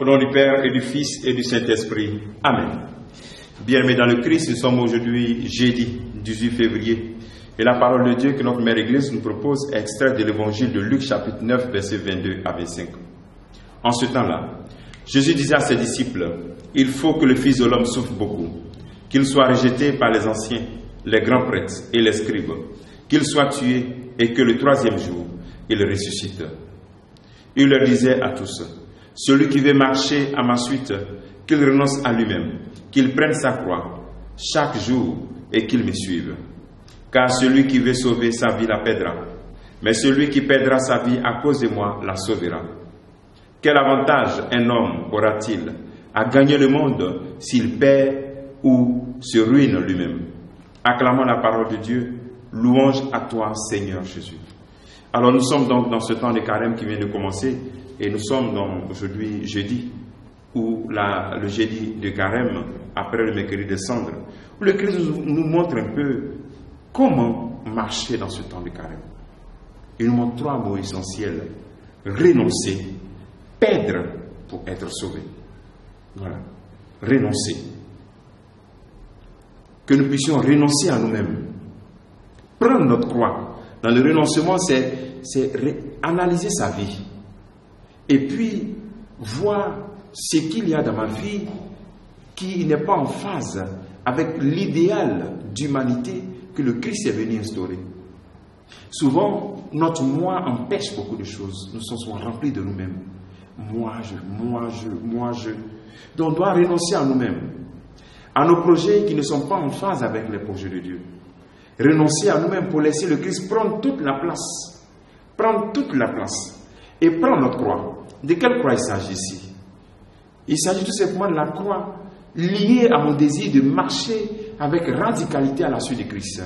nom du Père et du Fils et du Saint-Esprit. Amen. Bien-aimés dans le Christ, nous sommes aujourd'hui jeudi 18 février. Et la parole de Dieu que notre Mère Église nous propose est extraite de l'évangile de Luc chapitre 9, versets 22 à 25. En ce temps-là, Jésus disait à ses disciples, « Il faut que le Fils de l'homme souffre beaucoup, qu'il soit rejeté par les anciens, les grands prêtres et les scribes, qu'il soit tué et que le troisième jour, il ressuscite. » Il leur disait à tous, « Celui qui veut marcher à ma suite, qu'il renonce à lui-même, qu'il prenne sa croix chaque jour et qu'il me suive. Car celui qui veut sauver sa vie la perdra, mais celui qui perdra sa vie à cause de moi la sauvera. Quel avantage un homme aura-t-il à gagner le monde s'il perd ou se ruine lui-même? » Acclamons la parole de Dieu. Louange à toi, Seigneur Jésus. Alors nous sommes donc dans ce temps de carême qui vient de commencer et nous sommes donc aujourd'hui jeudi, ou le jeudi de carême après le mercredi des cendres, où le Christ nous montre un peu comment marcher dans ce temps de carême. Il nous montre trois mots essentiels: renoncer, perdre pour être sauvé. Voilà, renoncer. Que nous puissions renoncer à nous-mêmes. Prendre notre croix. Dans le renoncement, c'est analyser sa vie. Et puis, voir ce qu'il y a dans ma vie qui n'est pas en phase avec l'idéal d'humanité que le Christ est venu instaurer. Souvent, notre moi empêche beaucoup de choses. Nous sommes souvent remplis de nous-mêmes. Moi, je. Donc, on doit renoncer à nous-mêmes, à nos projets qui ne sont pas en phase avec les projets de Dieu. Renoncer à nous-mêmes pour laisser le Christ prendre toute la place. Prendre toute la place. Et prendre notre croix. De quelle croix il s'agit ici? Il s'agit tout simplement de la croix liée à mon désir de marcher avec radicalité à la suite de Christ.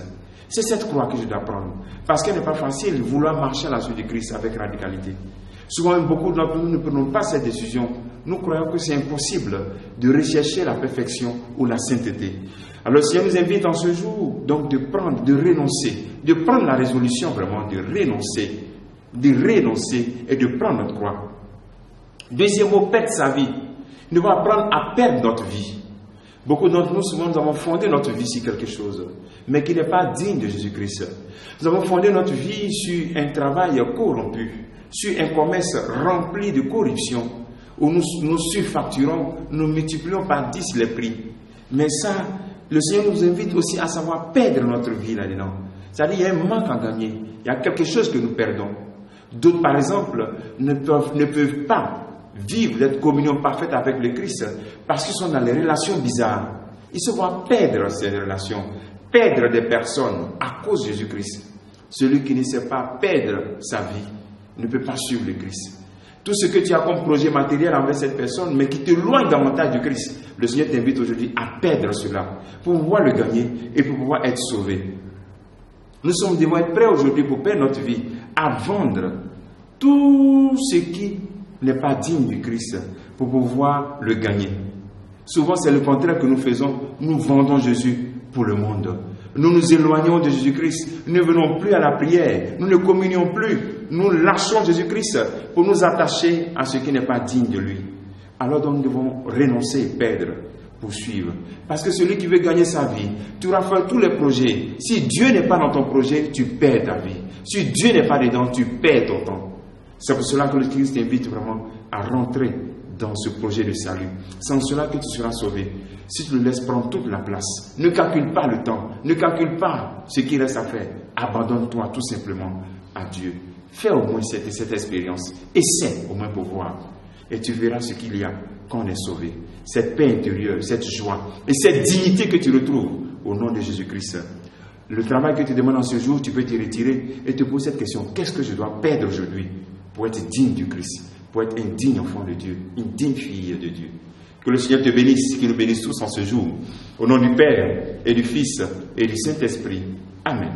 C'est cette croix que je dois prendre. Parce qu'elle n'est pas facile de vouloir marcher à la suite de Christ avec radicalité. Souvent, beaucoup d'entre nous ne prenons pas cette décision. Nous croyons que c'est impossible de rechercher la perfection ou la sainteté. Alors, le Seigneur nous invite en ce jour donc de renoncer, de prendre la résolution vraiment de renoncer et de prendre notre croix. Deuxième mot, perdre sa vie. Nous devons apprendre à perdre notre vie. Beaucoup d'entre nous, souvent, nous avons fondé notre vie sur quelque chose, mais qui n'est pas digne de Jésus-Christ. Nous avons fondé notre vie sur un travail corrompu, sur un commerce rempli de corruption, où nous surfacturons, nous multiplions par 10 les prix. Mais ça, le Seigneur nous invite aussi à savoir perdre notre vie là-dedans. C'est-à-dire, il y a un manque à gagner. Il y a quelque chose que nous perdons. D'autres, par exemple, ne peuvent pas vivre cette communion parfaite avec le Christ parce qu'ils sont dans les relations bizarres. Ils se voient perdre ces relations, perdre des personnes à cause de Jésus-Christ. Celui qui ne sait pas perdre sa vie ne peut pas suivre le Christ. Tout ce que tu as comme projet matériel envers cette personne, mais qui te loigne davantage du Christ, le Seigneur t'invite aujourd'hui à perdre cela pour pouvoir le gagner et pour pouvoir être sauvé. Nous devons être prêts aujourd'hui pour perdre notre vie, à vendre tout ce qui n'est pas digne du Christ pour pouvoir le gagner. Souvent, c'est le contraire que nous faisons. Nous vendons Jésus pour le monde. Nous nous éloignons de Jésus-Christ. Nous ne venons plus à la prière. Nous ne communions plus. Nous lâchons Jésus-Christ pour nous attacher à ce qui n'est pas digne de lui. Alors donc, nous devons renoncer, perdre, pour suivre. Parce que celui qui veut gagner sa vie, tu vas faire tous les projets. Si Dieu n'est pas dans ton projet, tu perds ta vie. Si Dieu n'est pas dedans, tu perds ton temps. C'est pour cela que le Christ t'invite vraiment à rentrer dans ce projet de salut. C'est en cela que tu seras sauvé. Si tu le laisses prendre toute la place, ne calcule pas le temps, ne calcule pas ce qu'il reste à faire. Abandonne-toi tout simplement à Dieu. Fais au moins cette expérience. Essaie au moins pour voir. Et tu verras ce qu'il y a quand on est sauvé. Cette paix intérieure, cette joie et cette dignité que tu retrouves au nom de Jésus-Christ. Le travail que tu demandes en ce jour, tu peux te retirer et te poser cette question. Qu'est-ce que je dois perdre aujourd'hui pour être digne du Christ, pour être un digne enfant de Dieu, une digne fille de Dieu? Que le Seigneur te bénisse, qu'il nous bénisse tous en ce jour. Au nom du Père et du Fils et du Saint-Esprit. Amen.